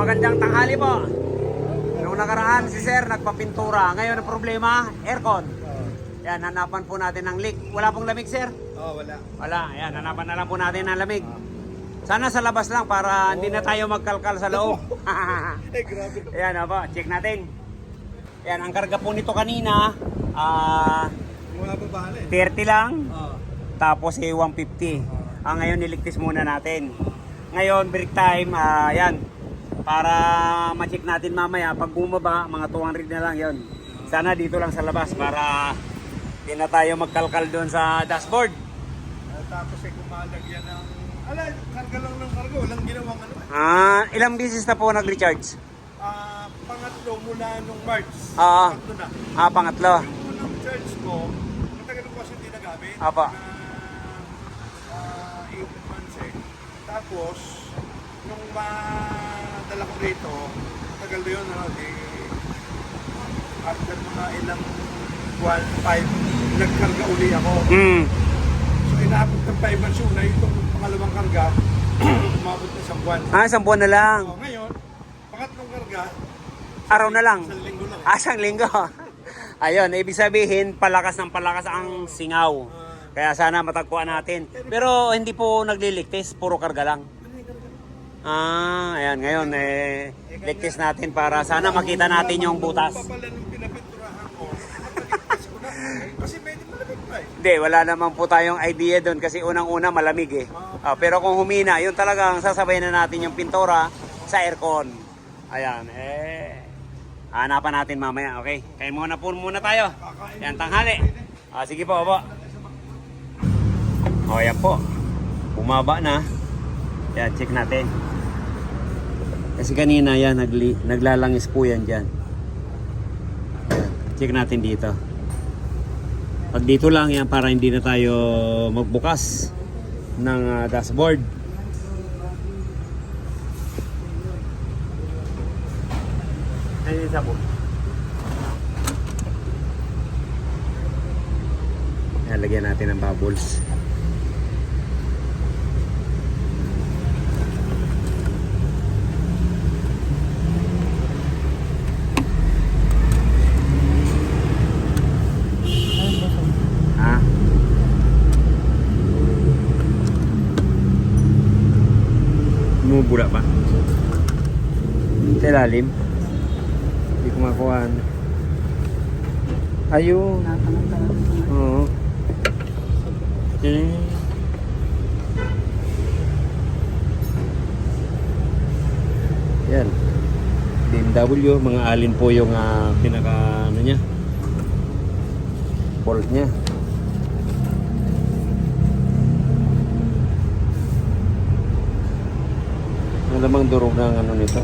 magandang tanghali po. Nung nakaraan si Sir nagpapintura. Ngayon ang problema, aircon. Yan, hanapan po natin ng leak. Wala pong lamig, Sir? Wala. Wala. Yan, hanapan na lang po natin ng lamig. Sana sa labas lang para hindi na tayo magkalkal sa loob. Ay, grabe. Ayan, po, check natin. Yan, ang karga po nito kanina, Mga babae. 30 lang. Oo. Tapos 150. Ngayon niligtis muna natin. Ngayon break time, yan. Para ma-check natin mamaya pag bumaba, mga 200 na lang 'yon. Sana dito lang sa labas para hindi na tayo magkalkal doon sa dashboard. Tapos ay kumalagyan ng... karga lang ng karga. Walang ginawang ano. Ilang beses na po nag-recharge? Pangatlo mula nung March. Oo. Pangatlo na. Pangatlo. Yung unang charge ko, matagal ko kasi hindi nagamit. Apa. 8 months eh. Tapos, nung madala ko rito, tagal na yun, after mga ilang 1.5, nagkarga uli ako. So, inaabot ng 5 months yun, na itong pangalawang karga, umabot na 1 buwan. Isang buwan na lang. So, ngayon, pangatlong karga, Araw na lang. isang linggo lang. Isang linggo. Ayun, ibig sabihin, palakas ng palakas ang singaw. Kaya sana matagpuan natin. Pero hindi po nagliligtis, puro karga lang. Ayan, ngayon, ligtis natin para sana makita natin yung butas. Pa pala nung pinapinturahan ko, napaligtas ko na. Kasi medyo malamig pa eh. Hindi, wala naman po tayong idea doon kasi unang-una malamig eh. Pero kung humina, yun talagang sasabay na natin yung pintura sa aircon. Ayan, hanapan natin mamaya, okay? Kaya muna tayo. Yan, tanghali. Sige po, opo. Yan po. Bumaba na. Yan, check natin. Kasi kanina yan, naglalangis po yan dyan. Yan, check natin dito. Pag dito lang yan para hindi na tayo magbukas ng dashboard. Ay, isa po. Yan, lagyan natin ng bubbles. Bumubura pa. Sa ilalim. Hindi ko makuha. Ayun. Oo. Yan. BMW, mga alin po yung pinaka ano niya. Bolt niya. Malamang durog ng ano nito.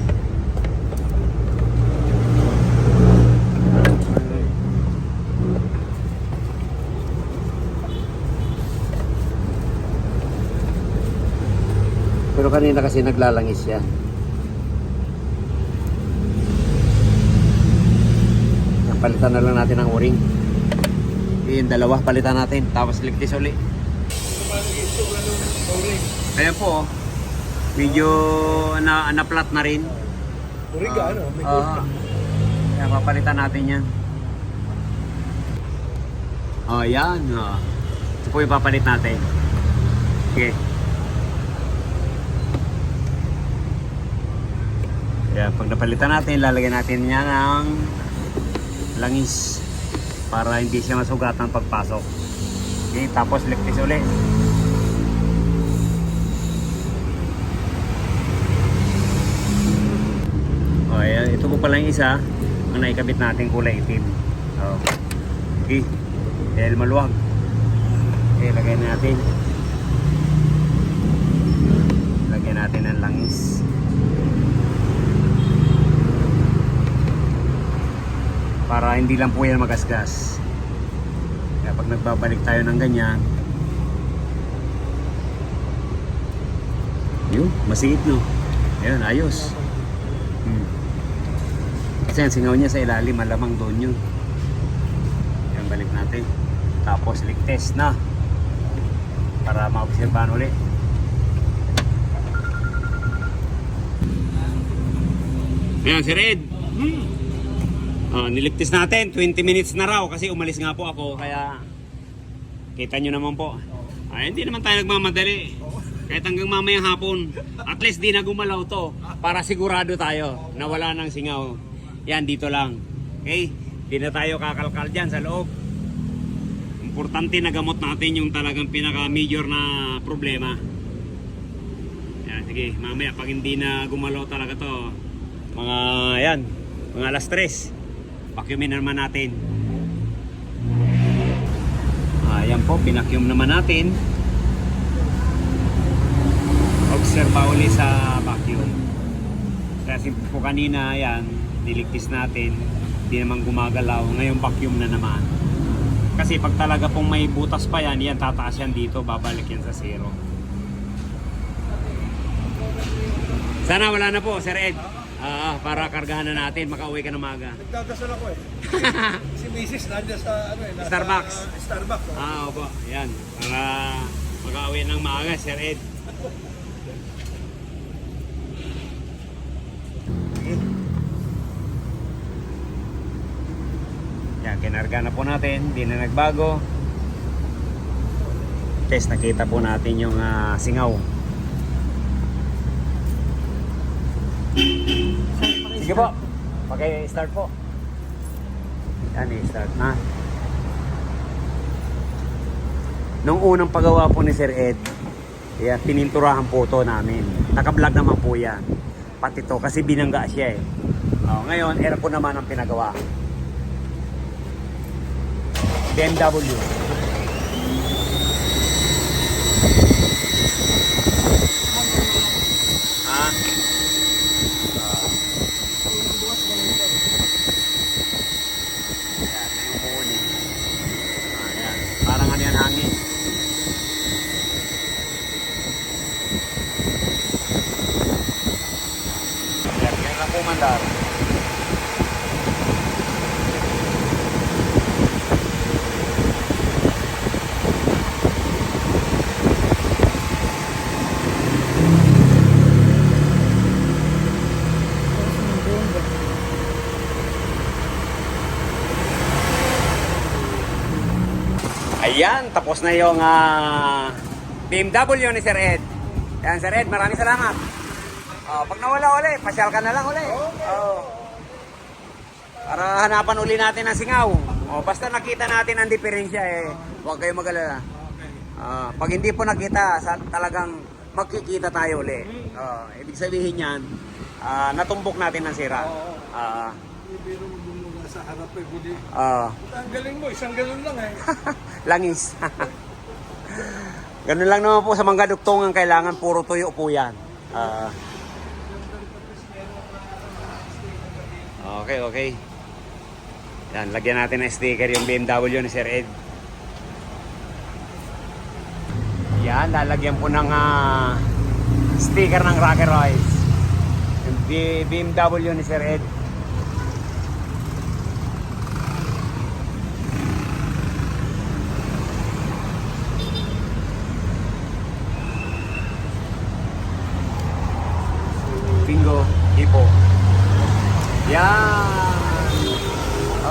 Pero kanina kasi naglalangis siya. Yan, palitan na lang natin ang o-ring. Yung dalawa, palitan natin. Tapos ligtis uli. Ayan po, medyo na-flat na rin. Uriga, ano? May gold na. Kaya papalitan natin yan. Yan. Ito po yung papalit natin. Okay. Kaya pag napalitan natin, lalagyan natin niya ng langis para hindi siya masugatan pagpasok. Okay, tapos ligtis ulit. Ayan, ito po pala yung isa ang naikabit natin kulay itim. Okay. Dahil maluwag. Okay, lagyan natin. Lagyan natin ng langis. Para hindi lang po yan magasgas. Kaya pag nagbabalik tayo ng ganyan, yun, masigit no. Ayan, ayos. Kasi ang singaw niya sa ilalim, malamang doon yun. Yan, balik natin. Tapos ligtes na para maobserbahan ulit. Ayan, Sir Ed. Niligtis natin, 20 minutes na raw kasi umalis nga po ako, kaya kita nyo naman po. Hindi naman tayo nagmamadali. Kahit hanggang mamayang hapon, at least di na gumalaw to para sigurado tayo na wala nang singaw. Yan, dito lang. Okay? Di na tayo kakalkal dyan sa loob. Importante na gamot natin yung talagang pinaka-major na problema. Yan, sige, mamaya pag hindi na gumalaw talaga to, mga alas 3, vacuumin naman natin. Ayan po, pinakyum naman natin. Observe ulit sa vacuum. Kasi po kanina, yan, niligtis natin. Hindi naman gumagalaw. Ngayon vacuum na naman. Kasi pag talaga pong may butas pa yan, yan tataas yan dito, babalik yan sa zero. Sana wala na po, Sir Ed. Para kargahan na natin, makauwi ka na maga. Nagdadasal ako eh. Si Mrs. nandiyan sa nasa Starbucks. Starbucks. Opo, yan. Para makauwi ng maaga, Sir Ed. Yan, kinarga na po natin, hindi na nagbago. Test, nakita po natin yung singaw. Sige po, paki-start po. Yan, i-start na. Nung unang paggawa po ni Sir Ed, yan, pininturahan po to namin. Naka-vlog naman po yan. Pati to, kasi binangga siya eh. Ngayon, era po naman ang pinagawa. BMW. Parang ano yan, hangin. Yan lang po mandar. Ayan, tapos na yung BMW ni Sir Ed. Ayan, Sir Ed, maraming salamat. Pag nawala uli, pasyal ka na lang uli. Para hanapan uli natin ang singaw. Basta nakita natin ang diferensya eh, huwag kayo mag-alala. Pag hindi po nakita, talagang magkikita tayo uli. Ibig sabihin yan, natumbok natin ang sira. Ibiro mo bumuga sa harap eh, budi. Ang galing mo, isang galon lang eh. Langis. Ganun lang naman po sa mga dugtong ang kailangan, puro tuyo po yan. Okay. Yan, lagyan natin ng sticker yung BMW ni Sir Ed. Yan, lalagyan po ng sticker ng Rocker Rides. Yung BMW ni Sir Ed. Bingo, hipo. Yan.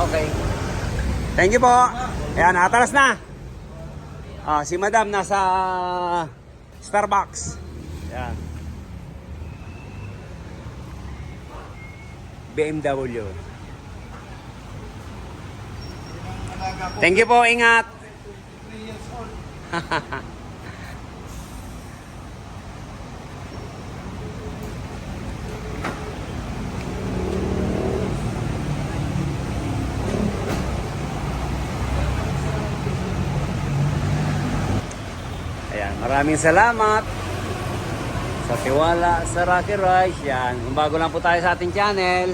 Okay. Thank you po. Ayan, atalas na. Si Madam nasa Starbucks. Yan. BMW. Thank you po, ingat. 3 years old. Ayan, maraming salamat sa tiwala sa Rocky Rides. Yan, kung bago lang po tayo sa ating channel,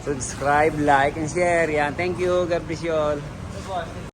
subscribe, like, and share. Yan, thank you. God bless you all.